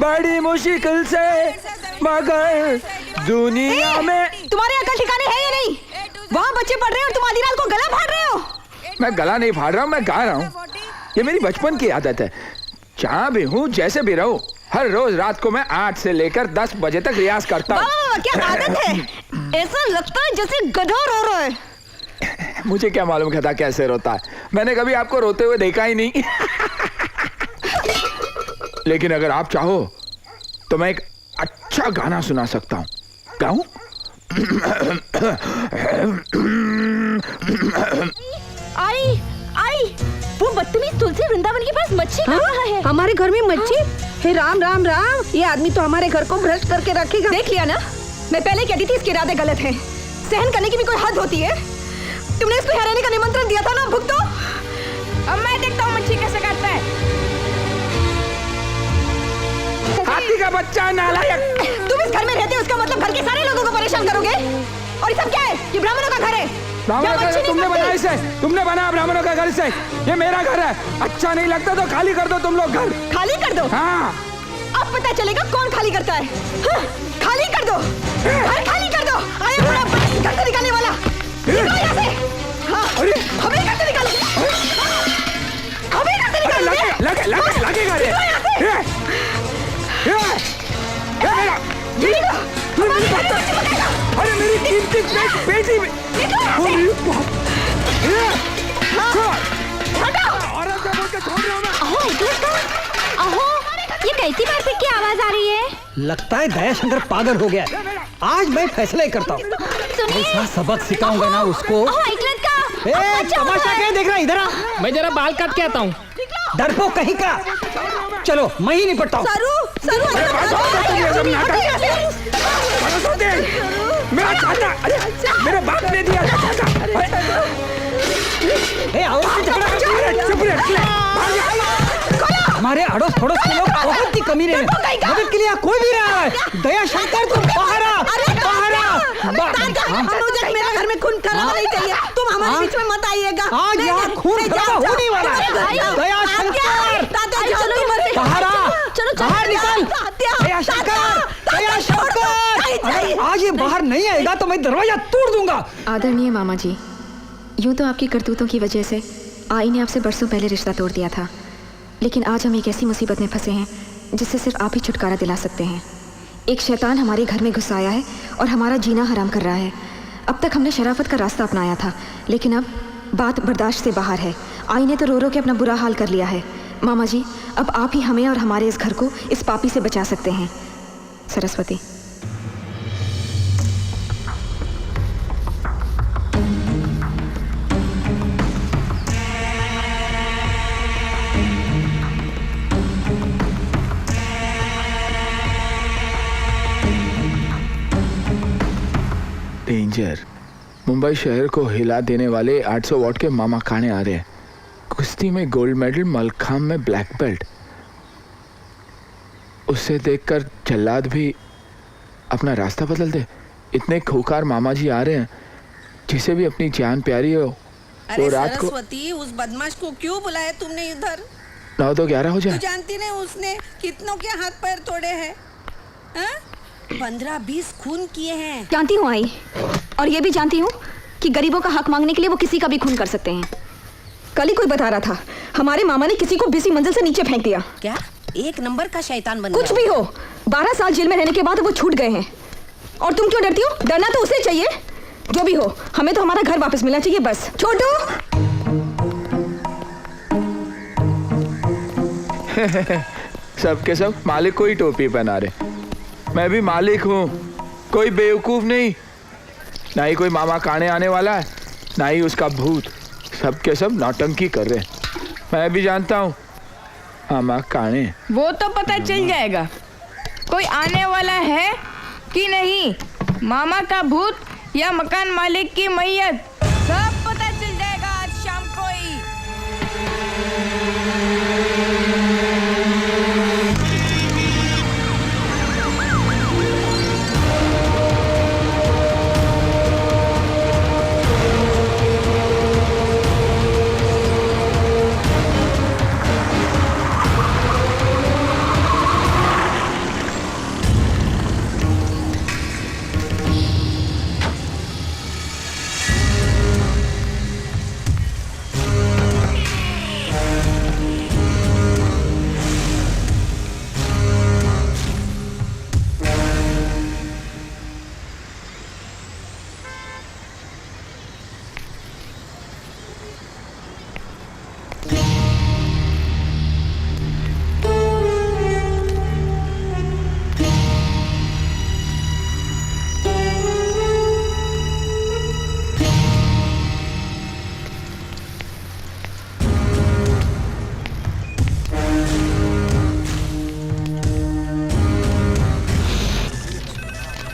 बड़ी मुश्किल से, मगर दुनिया में। तुम्हारे अकल ठिकाने है या नहीं? वहाँ बच्चे पढ़ रहे हैं और तुम आधी रात को गला फाड़ रहे हो। मैं गला नहीं फाड़ रहा हूँ, मैं गा रहा हूँ। ये मेरी बचपन की आदत है। जहाँ भी हूँ, जैसे भी रहूँ, हर रोज रात को मैं 8 से लेकर 10 बजे तक रियाज करता हूँ। क्या आदत है? ऐसा लगता है जैसे गधा रो रहा है। मुझे क्या मालूम गधा कैसे रोता है, मैंने कभी आपको रोते हुए देखा ही नहीं। लेकिन अगर आप चाहो तो मैं एक अच्छा गाना सुना सकता हूँ। गाऊं? आई आई, वो बदतमीज तुलसी वृंदावन के पास मच्छी खा रहा है। हमारे घर में मच्छी? हे राम राम राम, ये आदमी तो हमारे घर को भ्रष्ट करके रखेगा। देख लिया ना, मैं पहले कहती थी इसके इरादे गलत हैं। सहन करने की भी कोई हद होती है। तुमने इसको यहाँ रहने का निमंत्रण दिया था ना, भुगतो। अब मैं देखता हूँ मच्छी कैसे काटता है। हाथी का बच्चा नालायक। तुम इस घर में रहते हो, उसका मतलब घर के सारे लोगों को परेशान करोगे। और ये सब क्या है? ये ब्राह्मणों का घर है। ब्राह्मणों का घर तुमने बनाया इसे, तुमने बनाया ब्राह्मणों का घर इसे। ये मेरा घर है। अच्छा नहीं लगता तो खाली कर दो तुम लोग घर। खाली कर दो? हाँ। अब पता चलेगा कौन खाली करता है। हाँ, खाली कर दो, घर खाली कर दो। आया बड़ा घर से निकालने वाला। निकलो यहाँ से। हाँ, हमें घर से निकालो। हमें घर से निकालो। लगेगा रे। अरे मेरी कीमती बेटी में। ये कैसी मारपीट की आवाज आ रही है? लगता है दया शंकर पागल हो गया। आज मैं फैसला ही करता हूँ। ऐसा सबक सिखाऊंगा ना उसको। तमाशा क्या देख रहा है? इधर आ। मैं जरा बाल काट के आता हूँ। डरपोक कहीं का। चलो मैं ही निपटता हूँ। मेरा चाचा, मेरे बाप ने दिया था। हमारे अड़ोस पड़ोस के लोग बहुत ही कमी रहे। मदद के लिए कोई भी रहा है। दया शंकर तुम बाहर आ, बाहर आ। मेरा घर में खून खराबा नहीं चाहिए। तुम हमारे बीच में मत आइएगा। आज यहाँ खून खराबा होने वाला है। दया शंकर बाहर आ, बाहर निकल। दया शंकर, दया शंकर। आज ये बाहर नहीं आएगा तो मैं दरवाजा तोड़ दूंगा। आदरणीय मामा जी, यूं तो आपकी करतूतों की वजह से आई ने आपसे बरसों पहले रिश्ता तोड़ दिया था, लेकिन आज हम एक ऐसी मुसीबत में फंसे हैं जिससे सिर्फ आप ही छुटकारा दिला सकते हैं। एक शैतान हमारे घर में घुस आया है और हमारा जीना हराम कर रहा है। अब तक हमने शराफत का रास्ता अपनाया था, लेकिन अब बात बर्दाश्त से बाहर है। आई ने तो रो रो के अपना बुरा हाल कर लिया है। मामा जी, अब आप ही हमें और हमारे इस घर को इस पापी से बचा सकते हैं। सरस्वती। डेंजर। मुंबई शहर को हिला देने वाले 800 वॉट के मामा खाने आ रहे हैं। कुश्ती में गोल्ड मेडल, मलखाम में ब्लैक बेल्ट। उसे देखकर जल्लाद भी अपना रास्ता बदल दे। इतने खूंखार मामा जी आ रहे हैं, जिसे भी अपनी जान प्यारी हो। अरे सरस्वती, उस बदमाश को क्यों बुलाया तुमने इधर? 9 तो 11 हो जाए। तू जानती नहीं उसने कितनों के हाथ पैर तोड़े हैं? 15-20 खून किए हैं। जानती हूँ आई, और ये भी जानती हूँ कि गरीबों का हक मांगने के लिए वो किसी का भी खून कर सकते हैं। कल ही कोई बता रहा था, हमारे मामा ने किसी को 20 मंजिल से नीचे फेंक दिया। क्या? एक नंबर का शैतान बन कुछ भी हो, 12 साल जेल में रहने के बाद वो छूट गए हैं। और तुम क्यों डरती हो? डरना तो उसे चाहिए। जो भी हो, हमें तो हमारा घर वापस मिलना चाहिए बस। छोटू। सबके सब मालिक को ही टोपी पहना रहे। मैं भी मालिक हूँ, कोई बेवकूफ नहीं। ना ही कोई मामा काने आने वाला है, ना ही उसका भूत। सबके सब नौटंकी कर रहे। मैं भी जानता हूँ मामा काने। वो तो पता चल जाएगा कोई आने वाला है कि नहीं। मामा का भूत या मकान मालिक की मैयत, सब पता चल जाएगा आज शाम को ही।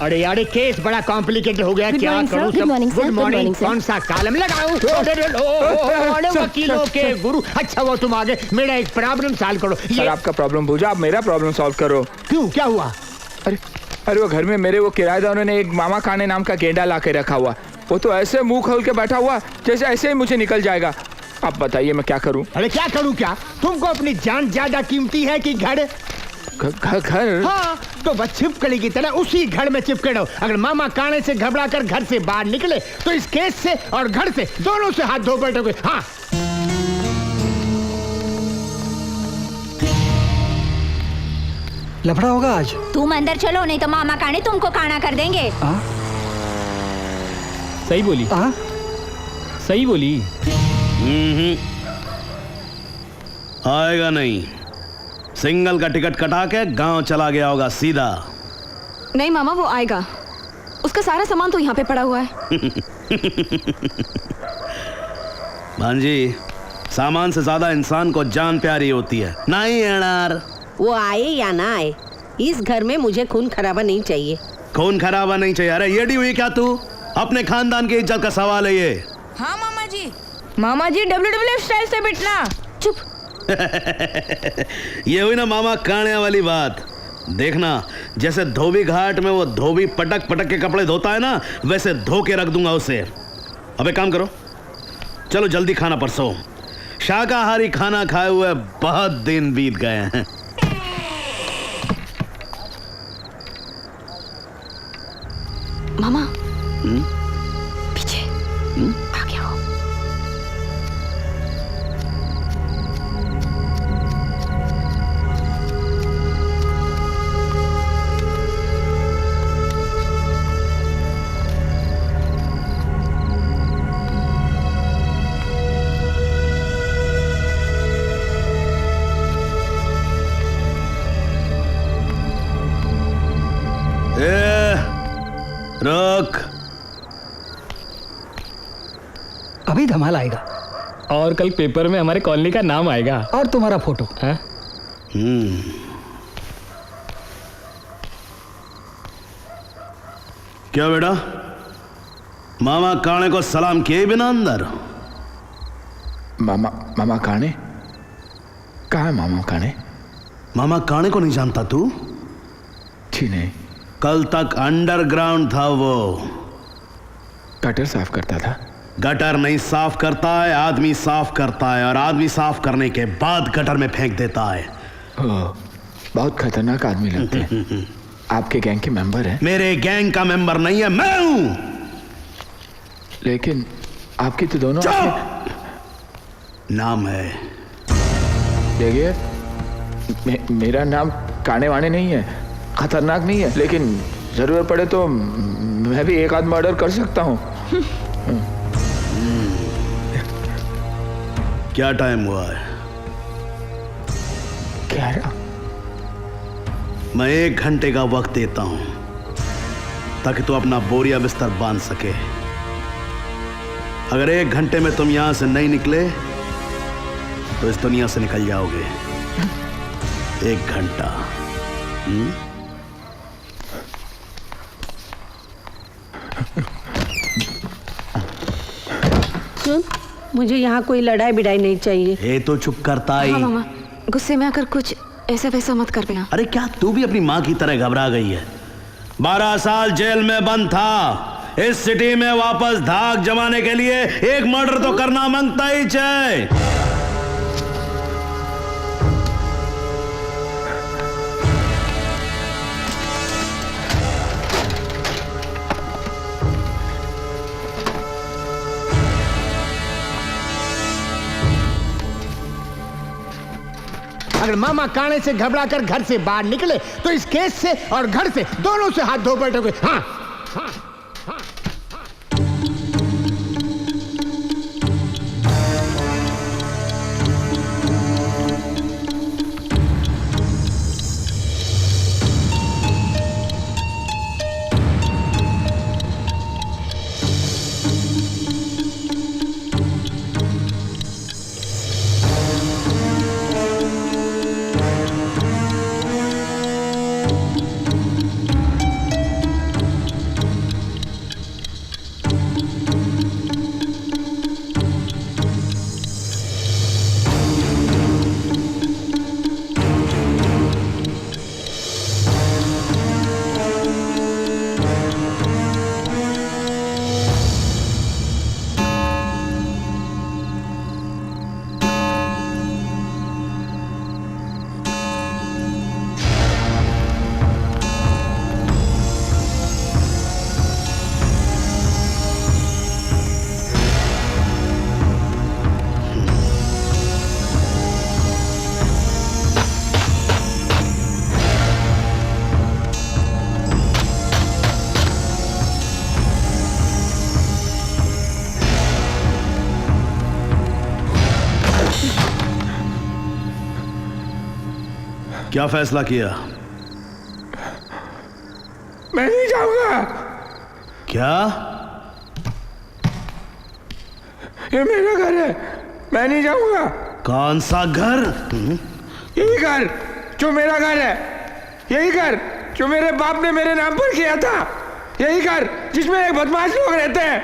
अरे यार ये केस बड़ा कॉम्प्लिकेटेड हो गया। क्या करूं? Good morning, sir. Good Good morning. morning, sir. कौन सा कॉलम लगाऊं? अरे वकीलों के गुरु। अच्छा वो तुम आगे मेरा एक प्रॉब्लम सॉल्व करो। सर आपका प्रॉब्लम पूछा, आप मेरा प्रॉब्लम सॉल्व करो। क्यों, क्या हुआ? अरे वो घर में मेरे वो किराएदारों ने एक मामा काने नाम का गेंडा ला के रखा हुआ। वो तो ऐसे मुंह खोल के बैठा हुआ जैसे ऐसे ही मुझे निकल जाएगा। आप बताइए मैं क्या करूं? अरे क्या करूं क्या? तुमको अपनी जान ज्यादा कीमती है कि घर? घर? हाँ, तो बस छिपकली की तरह उसी घर में चिपके रहो। अगर मामा काने से घबरा कर घर से बाहर निकले तो इस केस से और घर से दोनों से हाथ धो बैठोगे। हाँ लफड़ा होगा आज। तुम अंदर चलो नहीं तो मामा काने तुमको काना कर देंगे। सही बोली। सही बोली। आएगा नहीं, सिंगल का टिकट कटा के गांव चला गया होगा सीधा। नहीं मामा वो आएगा, उसका सारा सामान तो यहाँ पे पड़ा हुआ है। भांजी, सामान से ज्यादा इंसान को जान प्यारी होती है। नहीं यार, वो आए या ना आए, इस घर में मुझे खून खराबा नहीं चाहिए। खून खराबा नहीं चाहिए? अरे येडी हुई क्या तू? अपने खानदान की इज्जत का सवाल है ये। हाँ मामा जी WWF स्टाइल से बैठना। चुप। ये हुई ना मामा काने वाली बात। देखना, जैसे धोबी घाट में वो धोबी पटक पटक के कपड़े धोता है ना, वैसे धो के रख दूंगा उसे। अब एक काम करो, चलो जल्दी खाना परसो। शाकाहारी खाना खाए हुए बहुत दिन बीत गए हैं। मामा पीछे आ गया हो। रुक, अभी धमाल आएगा और कल पेपर में हमारे कॉलोनी का नाम आएगा और तुम्हारा फोटो। हाँ? क्या बेटा, मामा काने को सलाम किए बिना अंदर? मामा काने? कहाँ है मामा काने? मामा काने को नहीं जानता तू? जी नहीं। कल तक अंडरग्राउंड था वो। गटर साफ करता था? गटर नहीं साफ करता है, आदमी साफ करता है, और आदमी साफ करने के बाद गटर में फेंक देता है। बहुत खतरनाक आदमी लगते हैं। आपके गैंग के मेंबर हैं? मेरे गैंग का मेंबर नहीं है, मैं हूं। लेकिन आपकी तो दोनों नाम है। देखिए, मेरा नाम काने वाने नहीं है, खतरनाक नहीं है, लेकिन जरूरत पड़े तो मैं भी एक आध मर्डर कर सकता हूँ। क्या टाइम हुआ है? 11। मैं 1 घंटे का वक्त देता हूं ताकि तू अपना बोरिया बिस्तर बांध सके। अगर 1 घंटे में तुम यहां से नहीं निकले तो इस दुनिया से निकल जाओगे। 1 घंटा। सुन, मुझे यहाँ कोई लड़ाई बिड़ाई नहीं चाहिए। ये तो चुप करता ही। हाँ मामा, गुस्से में आकर कुछ ऐसा वैसा मत कर देना। अरे क्या तू भी अपनी माँ की तरह घबरा गई है? 12 साल जेल में बंद था, इस सिटी में वापस धाक जमाने के लिए एक मर्डर तो करना मांगता ही चाहिए। अगर मामा काने से घबरा कर घर से बाहर निकले तो इस केस से और घर से दोनों से हाथ धो बैठोगे। हाँ, हाँ। क्या फैसला किया? मैं नहीं जाऊंगा। क्या? ये मेरा घर है, मैं नहीं जाऊंगा। कौन सा घर? यही घर जो मेरा घर है, यही घर जो मेरे बाप ने मेरे नाम पर किया था, यही घर जिसमें एक बदमाश लोग रहते हैं।